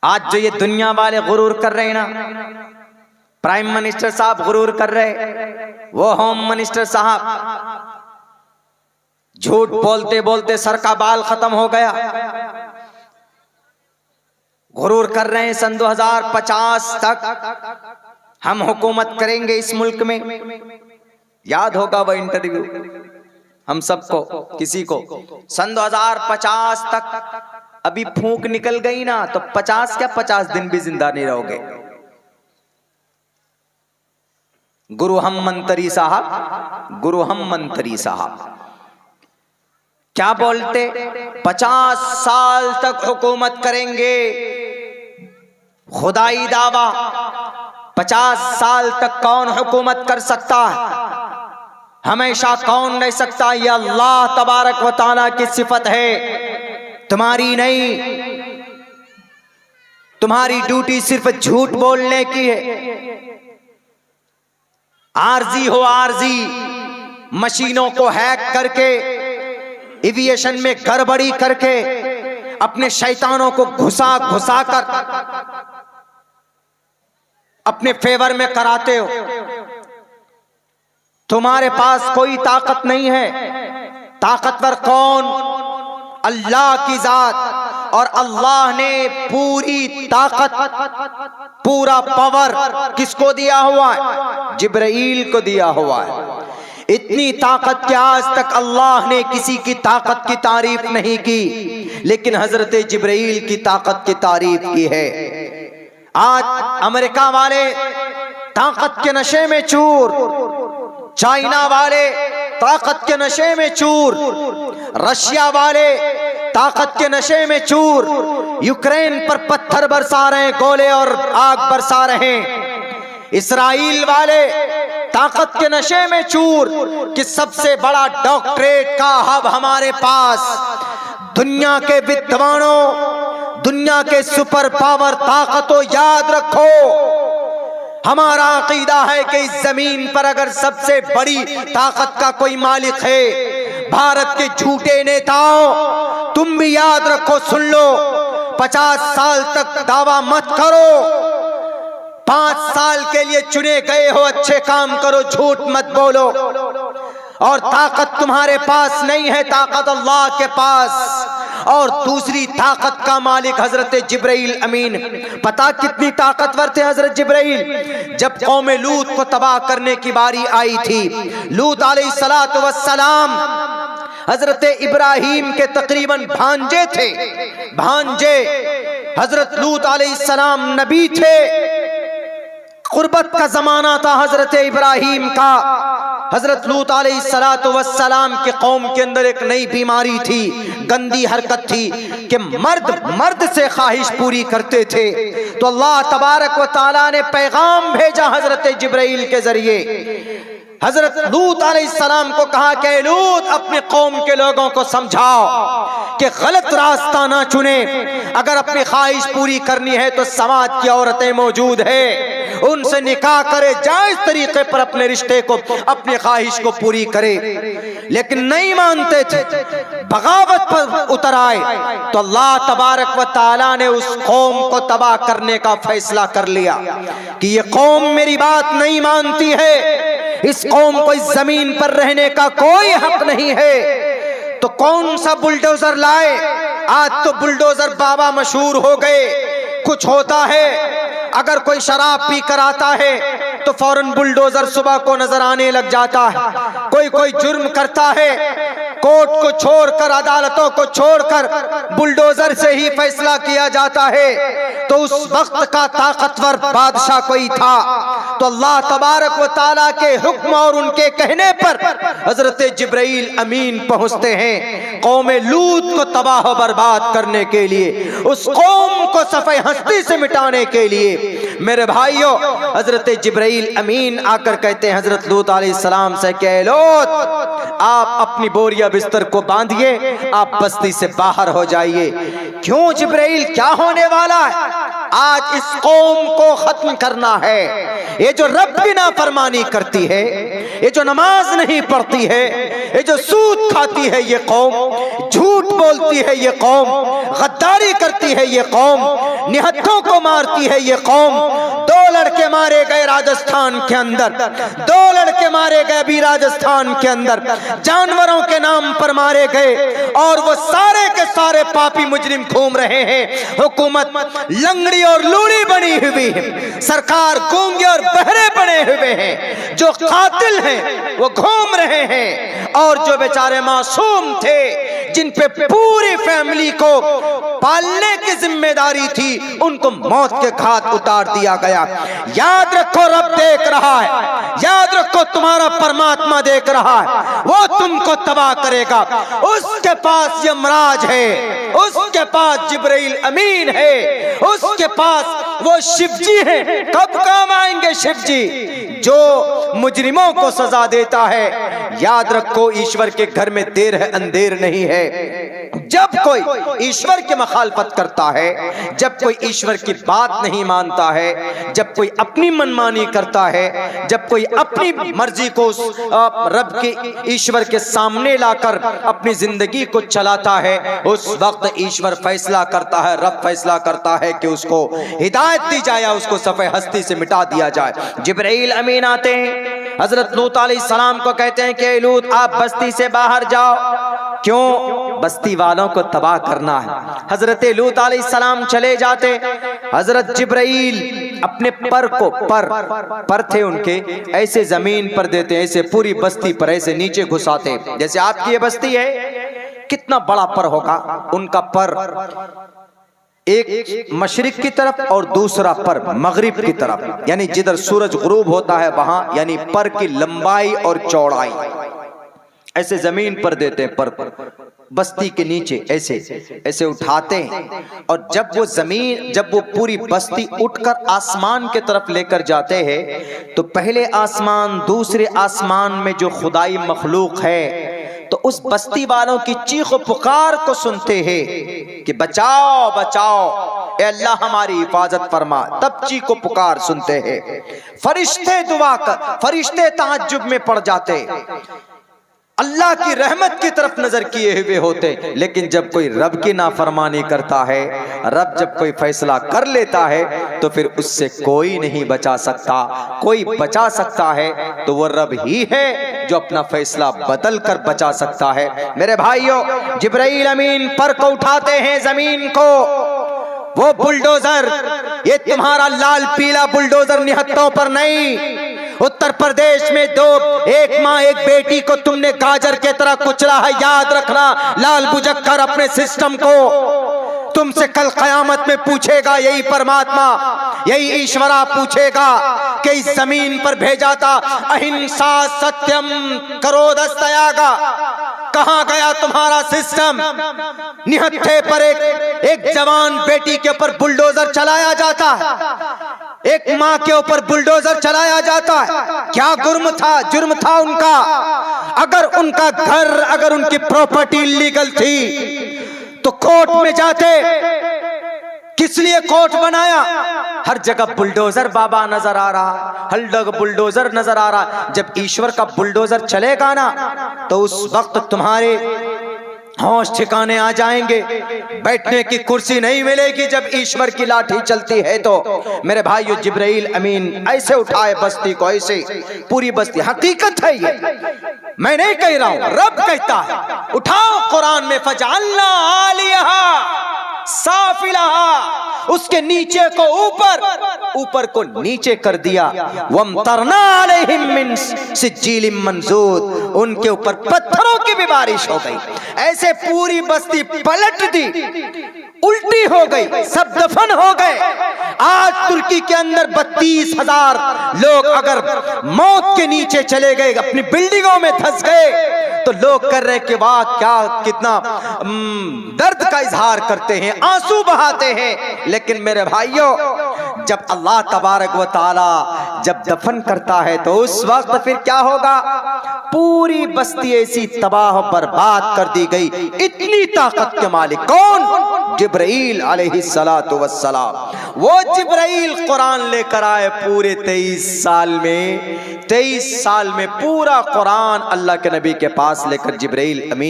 आज जो ये दुनिया वाले गुरूर कर रहे हैं ना, प्राइम मिनिस्टर साहब गुरूर कर रहे, वो होम मिनिस्टर साहब झूठ बोलते बोलते सर का बाल खत्म हो गया। गुरूर कर रहे हैं सन 2050 तक हम हुकूमत करेंगे इस मुल्क में। याद होगा वह इंटरव्यू हम सबको, किसी को, सन 2050 तक। अभी फूंक निकल गई ना तो 50 क्या 50 दिन भी जिंदा नहीं रहोगे। गुरु हम मंत्री साहब, गुरु हम मंत्री साहब क्या बोलते, 50 साल तक हुकूमत करेंगे। खुदाई दावा, 50 साल तक कौन हुकूमत कर सकता है, हमेशा कौन रह सकता है। यह अल्लाह तबारक व तआला की सिफत है, तुम्हारी नहीं। तुम्हारी ड्यूटी सिर्फ झूठ बोलने की है। आरजी हो आरजी, मशीनों को हैक करके, एविएशन में गड़बड़ी करके, अपने शैतानों को घुसा घुसा कर अपने फेवर में कराते हो। तुम्हारे पास कोई ताकत नहीं है। ताकतवर कौन? अल्लाह की जात। और अल्लाह ने पूरी ताकत, पूरा पावर किसको दिया हुआ है? जिब्राइल को दिया हुआ है। इतनी ताकत कि आज तक अल्लाह ने किसी की ताकत की तारीफ नहीं की, लेकिन हजरत जिब्राइल की ताकत की तारीफ की है। आज अमेरिका वाले ताकत के नशे में चूर, चाइना वाले ताकत के नशे में चूर, रशिया वाले ताकत के नशे में चूर, यूक्रेन पर पत्थर बरसा रहे, गोले और आग बरसा रहे। इस्राइल वाले ताकत के नशे में चूर कि सबसे बड़ा डॉक्टरेट का हब हमारे पास। दुनिया के विद्वानों, दुनिया के सुपर पावर ताकतों, याद रखो हमारा अकीदा है कि इस जमीन पर अगर सबसे बड़ी ताकत का कोई मालिक है, भारत के झूठे नेताओं, तुम भी याद रखो, सुन लो, 50 साल तक दावा मत करो। 5 साल के लिए चुने गए हो, अच्छे काम करो, झूठ मत बोलो। और ताकत तुम्हारे पास नहीं है, ताकत अल्लाह के पास। और दूसरी ताकत का मालिक हजरत जिब्राइल अमीन। पता कितनी ताकतवर थे हजरत जिब्राइल? जब कौम लूत को तबाह करने की बारी आई थी, लूत अलैहिस्सलातु वस्सलाम हजरत इब्राहिम के तकरीबन भांजे थे। भांजे हजरत लूत अलैहिस्सलाम नबी थे। कुर्बत का जमाना था हजरत इब्राहिम का। हजरत लूत अलैहिस्सलातु वस्सलाम के कौम के अंदर एक नई बीमारी थी, गंदी हरकत थी कि मर्द से ख्वाहिश पूरी करते थे। तो अल्लाह तबारक व तआला ने पैगाम भेजा हजरत जिब्राइल के जरिए। हजरत लूत अलैहिस्सलाम को कहा कि लूत, अपने कौम के लोगों को समझाओ कि गलत रास्ता ना चुने। अगर अपनी ख्वाहिश पूरी करनी है तो समाज की औरतें मौजूद है, उनसे निकाह करे, जायज तरीके पर अपने रिश्ते को, अपनी ख्वाहिश को पूरी करे। लेकिन नहीं मानते थे, बगावत पर उतर आए। तो अल्लाह तबारक व तआला ने उस कौम को तबाह करने का फैसला कर लिया कि ये कौम मेरी बात नहीं मानती है, इस कौम को इस जमीन पर रहने का कोई हक नहीं है। तो कौन सा बुलडोजर लाए? आज तो बुलडोजर बाबा मशहूर हो गए। कुछ होता है, अगर कोई शराब पी कर आता है तो फौरन बुलडोजर सुबह को नजर आने लग जाता है। कोई जुर्म करता है, कोर्ट को छोड़कर, अदालतों को छोड़कर बुलडोजर से ही फैसला किया जाता है। तो उस वक्त का ताकतवर बादशाह कोई था। तो अल्लाह तबारक व तआला के हुक्म और उनके कहने पर हजरत जिब्राइल अमीन पहुंचते हैं कौम लूत को तबाह बर्बाद करने के लिए, उस कौम को सफ़े हस्ती से मिटाने के लिए। मेरे भाइयों, हजरत जिब्राइल अमीन आकर कहते हैं हजरत लूत अलैहिस्सलाम से कि लूत, आप अपनी बोरिया बिस्तर को बांधिए, आप बस्ती से बाहर हो जाइए। क्यों जिब्राइल, क्या होने वाला है? आज इस कौम को खत्म करना है। ये जो रब की नाफरमानी करती है, ये जो नमाज नहीं पढ़ती है, ये जो सूद खाती है, ये कौम झूठ बोलती है ये कौम, गद्दारी करती है ये कौम, निहत्थों को मारती है ये कौम। 2 लड़के मारे गए राजस्थान के अंदर, 2 लड़के मारे गए अभी राजस्थान के अंदर, जानवरों के नाम पर मारे गए, और वो सारे के सारे पापी मुजरिम घूम रहे हैं। हुकूमत लंगड़ी और लूड़ी बनी हुई है, सरकार गूंगे और बहरे बने हुए हैं, जो कातिल हैं वो घूम रहे हैं, और जो बेचारे मासूम थे जिन पे पूरी फैमिली को पालने की जिम्मेदारी थी, उनको मौत के घाट उतार दिया गया। याद रखो रब देख रहा है, याद रखो तुम्हारा परमात्मा देख रहा है, वो तुमको तबाह करेगा। उसके पास यमराज है, उसके पास जिब्राइल अमीन है, उसके पास वो शिवजी है। कब काम आएंगे शिवजी? जो मुजरिमों को सजा देता है। याद रखो ईश्वर के घर में देर है अंधेर नहीं है। जब कोई ईश्वर की मुखालफत करता है, जब कोई ईश्वर की बात नहीं मानता है, जब कोई अपनी मनमानी करता है, जब कोई अपनी मर्जी को रब के ईश्वर के सामने लाकर अपनी जिंदगी को चलाता है, उस वक्त ईश्वर फैसला करता है, रब फैसला करता है कि उसको हिदायत दी जाए, उसको सफ़े हस्ती से मिटा दिया जाए। जिब्राइल अमीन आते हैं, हजरत लूत अलैहिस्सलाम को कहते हैं कि लूत आप बस्ती से बाहर जाओ। क्यों? बस्ती वालों को तबाह करना है। हजरत लूत अलैहिस्सलाम चले जाते, हजरत जिब्राइल अपने पर को पर थे उनके, ऐसे जमीन पर देते, ऐसे पूरी बस्ती पर ऐसे नीचे घुसाते, जैसे आपकी ये बस्ती है, कितना बड़ा पर होगा उनका पर, एक मशरिक की तरफ और दूसरा पर मगरिब की तरफ, यानी जिधर सूरज गुरूब होता है वहां, यानी पर की लंबाई और चौड़ाई ऐसे जमीन पर देते हैं, पर बस्ती के नीचे ऐसे ऐसे उठाते हैं, और जब वो पूरी बस्ती उठकर आसमान के तरफ लेकर जाते हैं, तो पहले आसमान दूसरे आसमान में जो खुदाई मखलूक है, तो उस बस्ती वालों की चीख पुकार को सुनते हैं कि बचाओ बचाओ, ए अल्लाह हमारी हिफाजत फरमा। तब चीख पुकार सुनते हैं, फरिश्ते दुआ कर, फरिश्ते ताज्जुब में पड़ जाते, अल्लाह की रहमत की तरफ नजर किए हुए होते। लेकिन जब कोई रब की नाफरमानी करता है, रब जब कोई फैसला कर लेता है, तो फिर उससे कोई नहीं बचा सकता। कोई बचा सकता है तो वो रब ही है जो अपना फैसला बदल कर बचा सकता है। मेरे भाइयों, जिब्राइल अमीन पर को उठाते हैं जमीन को, वो बुलडोजर, ये तुम्हारा लाल पीला बुलडोजर निहत्तों पर नहीं। उत्तर प्रदेश में एक माँ एक बेटी को तुमने गाजर के तरह कुचला है, याद रखना। लाल बुझक्कर अपने सिस्टम को तुमसे कल कयामत में पूछेगा, यही परमात्मा, यही ईश्वरा पूछेगा कि इस जमीन पर भेजा था अहिंसा सत्यम करोदस्तयागा, कहां गया तुम्हारा सिस्टम? निहत्थे पर एक जवान बेटी के ऊपर बुलडोजर चलाया जाता है, एक माँ के ऊपर बुलडोजर चलाया जाता है। क्या जुर्म था उनका? अगर उनका घर, अगर उनकी प्रॉपर्टी लीगल थी तो कोर्ट में जाते। किस लिए कोर्ट बनाया? हर जगह बुलडोजर बाबा नजर आ रहा, हर जगह बुलडोजर नजर आ रहा। जब ईश्वर का बुलडोजर चलेगा ना, तो उस वक्त तुम्हारे होश ठिकाने आ जाएंगे, बैठने की कुर्सी नहीं मिलेगी जब ईश्वर की लाठी चलती है। तो मेरे भाइयों, जिब्राइल अमीन ऐसे उठाए बस्ती को, ऐसे पूरी बस्ती, हकीकत है ये, मैं नहीं कह रहा हूं, रब कहता है। उठाओ कुरान में, फजअलना आलिहा साफिलहा, उसके नीचे को ऊपर, ऊपर को नीचे कर दिया। वमतरना अलैहिम मिन सिज्जिलिम मंजूद, उनके ऊपर पत्थरों की भी बारिश हो गई। ऐसे पूरी बस्ती पलट दी, उल्टी हो गई, सब दफन हो गए। आज तुर्की के अंदर 32,000 लोग अगर मौत के नीचे चले गए, अपनी बिल्डिंगों में धंस गए, तो लोग कर रहे कि वाह क्या, कितना दर्द का इजहार करते हैं, आंसू बहाते हैं। लेकिन मेरे भाइयों, जब अल्लाह तबारक व ताला जब दफन करता है, तो उस वक्त फिर क्या होगा? पूरी बस्ती ऐसी तबाह बर्बाद कर दी गई। इतनी ताकत के मालिक कौन? जिब्राइल अलैहिस्सलातु वस्सलाम। वो जिब्राइल कुरान लेकर आए पूरे 23 साल में, 23 साल में पूरा कुरान अल्लाह के नबी के पास लेकर जिब्राइल अमीन